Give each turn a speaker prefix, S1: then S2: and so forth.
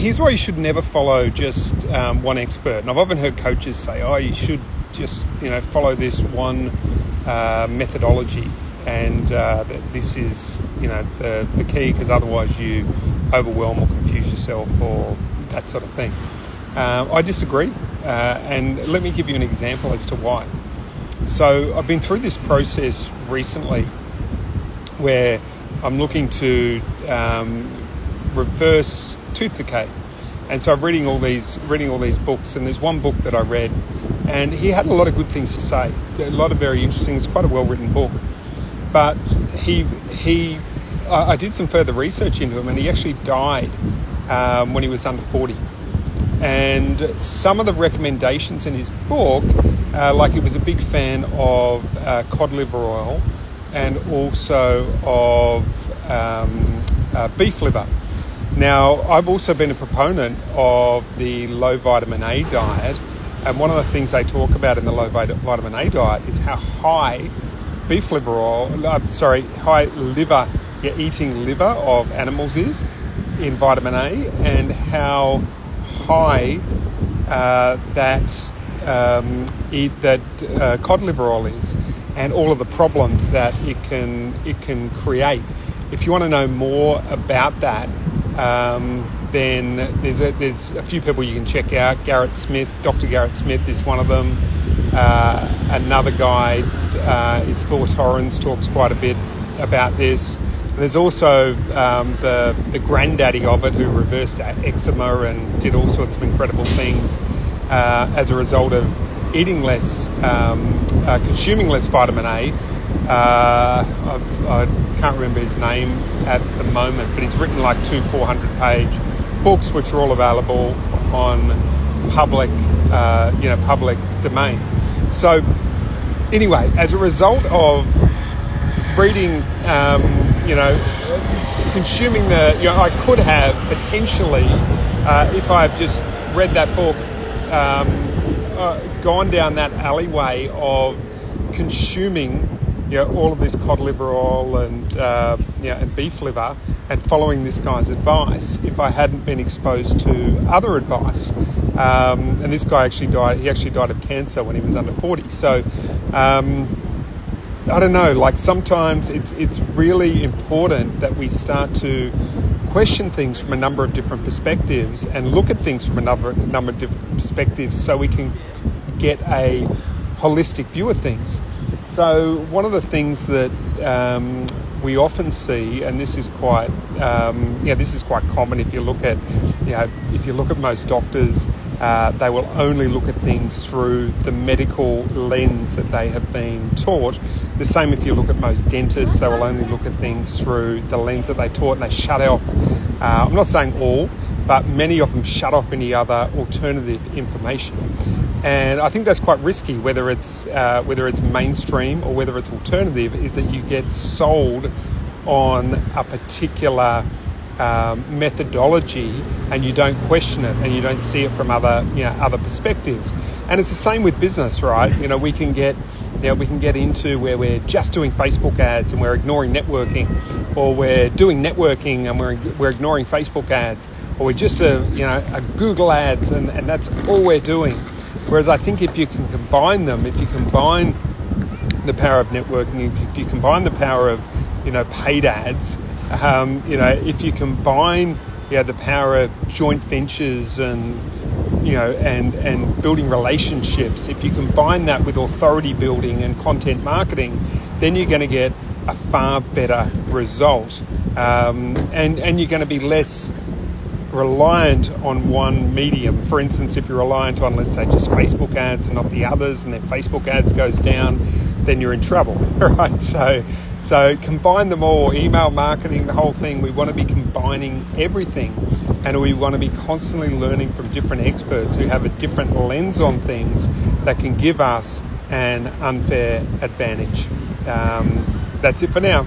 S1: here's why you should never follow just one expert. And I've often heard coaches say, oh, you should just, follow this one methodology. And that this is, the key, because otherwise you overwhelm or confuse yourself or that sort of thing. I disagree. And let me give you an example as to why. So I've been through this process recently where I'm looking to reverse tooth decay. And so I'm reading all these books, and there's one book that I read, and he had a lot of good things to say, a lot of very interesting. It's quite a well-written book. But I did some further research into him, and he actually died when he was under 40. And some of the recommendations in his book, like he was a big fan of cod liver oil and also of beef liver. Now, I've also been a proponent of the low vitamin A diet, and one of the things they talk about in the low vitamin A diet is how high eating liver of animals is in vitamin A, and how high cod liver oil is, and all of the problems that it can create. If you want to know more about that, then there's a few people you can check out. Dr. Garrett Smith is one of them. Another guy is Thor Torrens, talks quite a bit about this. And there's also the granddaddy of it, who reversed eczema and did all sorts of incredible things as a result of eating less, consuming less vitamin A. I can't remember his name at the moment, but he's written like 400-page books, which are all available on public domain. So anyway, as a result of reading, consuming I could have potentially, if I've just read that book, gone down that alleyway of consuming all of this cod liver oil and beef liver, and following this guy's advice, if I hadn't been exposed to other advice. And this guy actually died of cancer when he was under 40. So I don't know, like sometimes it's really important that we start to question things from a number of different perspectives and look at things from a number of different perspectives, so we can get a holistic view of things. So one of the things that we often see, and this is quite common. If you look at most doctors, they will only look at things through the medical lens that they have been taught. The same if you look at most dentists, they will only look at things through the lens that they taught, and they shut off. I'm not saying all, but many of them shut off any other alternative information. And I think that's quite risky, whether it's mainstream or whether it's alternative, is that you get sold on a particular methodology, and you don't question it, and you don't see it from other perspectives. And it's the same with business, right? We can get into where we're just doing Facebook ads and we're ignoring networking, or we're doing networking and we're ignoring Facebook ads, or we're just a Google ads and that's all we're doing. Whereas I think if you can combine them, if you combine the power of networking, if you combine the power of paid ads, if you combine the power of joint ventures and building relationships, if you combine that with authority building and content marketing, then you're going to get a far better result, and you're going to be less reliant on one medium. For instance, if you're reliant on, let's say, just Facebook ads and not the others, and then Facebook ads goes down, then you're in trouble, right? So combine them all, email marketing, the whole thing. We want to be combining everything, and we want to be constantly learning from different experts who have a different lens on things that can give us an unfair advantage. That's it for now.